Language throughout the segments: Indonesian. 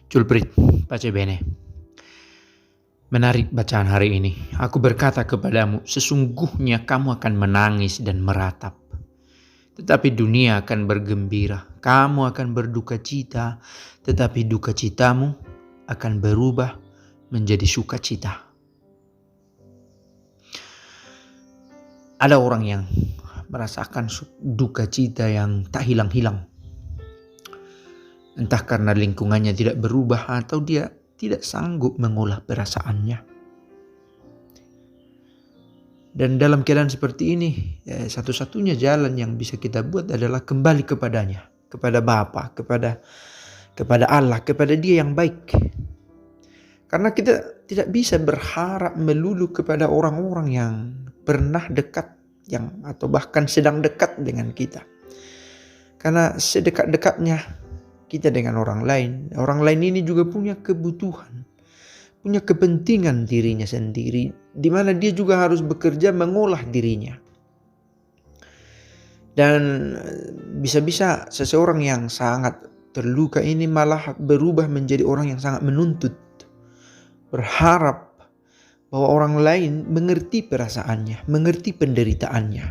Julprit, pace bene. Menarik bacaan hari ini. Aku berkata kepadamu, sesungguhnya kamu akan menangis dan meratap. Tetapi dunia akan bergembira. Kamu akan berduka cita, tetapi duka citamu akan berubah menjadi sukacita. Ada orang yang merasakan duka cita yang tak hilang-hilang. Entah karena lingkungannya tidak berubah atau dia tidak sanggup mengolah perasaannya. Dan dalam keadaan seperti ini, satu-satunya jalan yang bisa kita buat adalah kembali kepadanya, kepada Bapa, kepada Allah, kepada Dia yang baik. Karena kita tidak bisa berharap melulu kepada orang-orang yang pernah dekat atau bahkan sedang dekat dengan kita. Karena sedekat-dekatnya kita dengan orang lain ini juga punya kebutuhan, punya kepentingan dirinya sendiri, di mana dia juga harus bekerja mengolah dirinya. Dan bisa-bisa seseorang yang sangat terluka ini malah berubah menjadi orang yang sangat menuntut, berharap bahwa orang lain mengerti perasaannya, mengerti penderitaannya.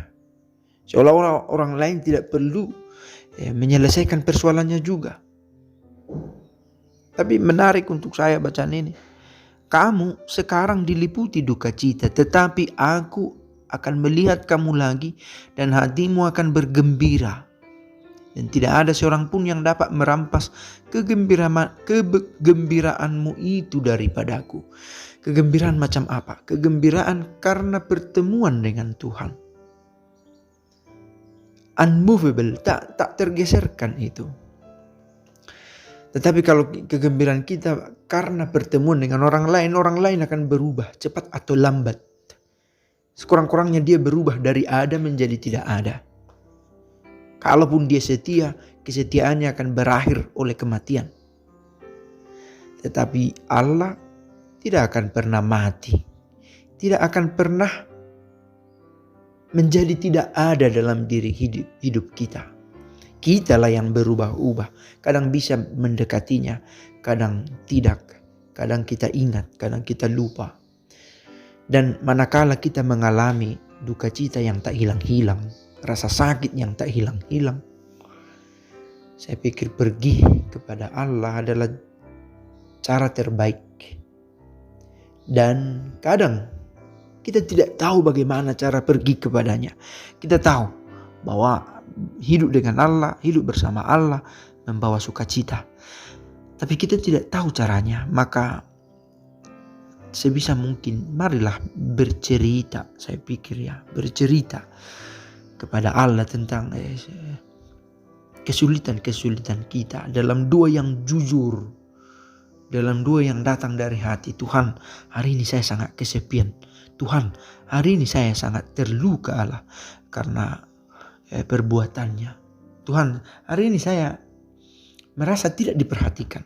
Seolah-olah orang lain tidak perlu menyelesaikan persoalannya juga. Tapi menarik untuk saya bacaan ini. Kamu sekarang diliputi duka cita, tetapi aku akan melihat kamu lagi dan hatimu akan bergembira. Dan tidak ada seorang pun yang dapat merampas kegembiraanmu itu daripadaku. Kegembiraan macam apa? Kegembiraan karena pertemuan dengan Tuhan. Unmovable, tak tergeserkan itu. Tetapi kalau kegembiraan kita karena pertemuan dengan orang lain akan berubah cepat atau lambat. Sekurang-kurangnya dia berubah dari ada menjadi tidak ada. Kalaupun dia setia, kesetiaannya akan berakhir oleh kematian. Tetapi Allah tidak akan pernah mati. Tidak akan pernah menjadi tidak ada dalam diri hidup kita. Kitalah yang berubah-ubah. Kadang bisa mendekatinya, kadang tidak. Kadang kita ingat, kadang kita lupa. Dan manakala kita mengalami duka cita yang tak hilang-hilang, rasa sakit yang tak hilang-hilang, saya pikir pergi kepada Allah adalah cara terbaik. Dan kadang kita tidak tahu bagaimana cara pergi kepadanya. Kita tahu bahwa hidup dengan Allah, hidup bersama Allah membawa sukacita. Tapi kita tidak tahu caranya, maka sebisa mungkin marilah bercerita, saya pikir bercerita kepada Allah tentang kesulitan-kesulitan kita dalam doa yang jujur, dalam doa yang datang dari hati. Tuhan, hari ini saya sangat kesepian. Tuhan, hari ini saya sangat terluka Allah karena perbuatannya. Tuhan, hari ini saya merasa tidak diperhatikan.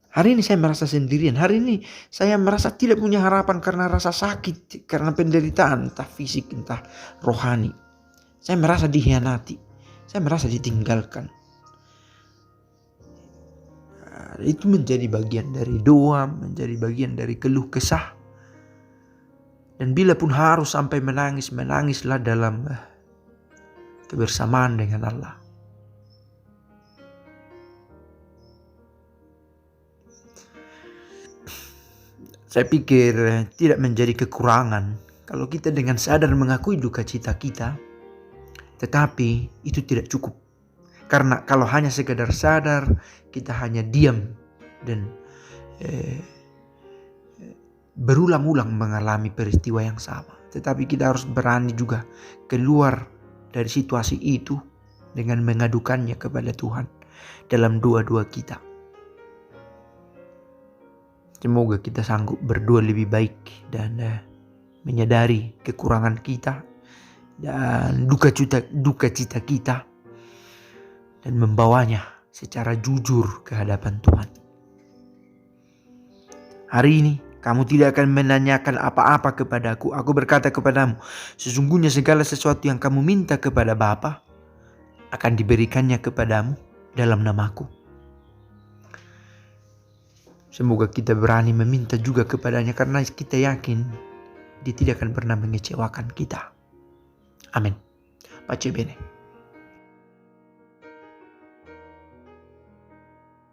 Hari ini saya merasa sendirian. Hari ini saya merasa tidak punya harapan karena rasa sakit, karena penderitaan entah fisik entah rohani. Saya merasa dikhianati. Saya merasa ditinggalkan. Itu menjadi bagian dari doa, menjadi bagian dari keluh kesah. Dan bila pun harus sampai menangis, menangislah dalam kebersamaan dengan Allah. Saya pikir tidak menjadi kekurangan kalau kita dengan sadar mengakui duka cita kita, tetapi itu tidak cukup. Karena kalau hanya sekedar sadar, kita hanya diam dan berulang-ulang mengalami peristiwa yang sama. Tetapi kita harus berani juga keluar dari situasi itu dengan mengadukannya kepada Tuhan dalam doa-doa kita. Semoga kita sanggup berdoa lebih baik dan menyadari kekurangan kita dan duka cita kita dan membawanya secara jujur ke hadapan Tuhan. Hari ini kamu tidak akan menanyakan apa-apa kepadaku. Aku berkata kepadamu, sesungguhnya segala sesuatu yang kamu minta kepada Bapa akan diberikannya kepadamu dalam namaku. Semoga kita berani meminta juga kepadanya karena kita yakin dia tidak akan pernah mengecewakan kita. Amin. Pace bene.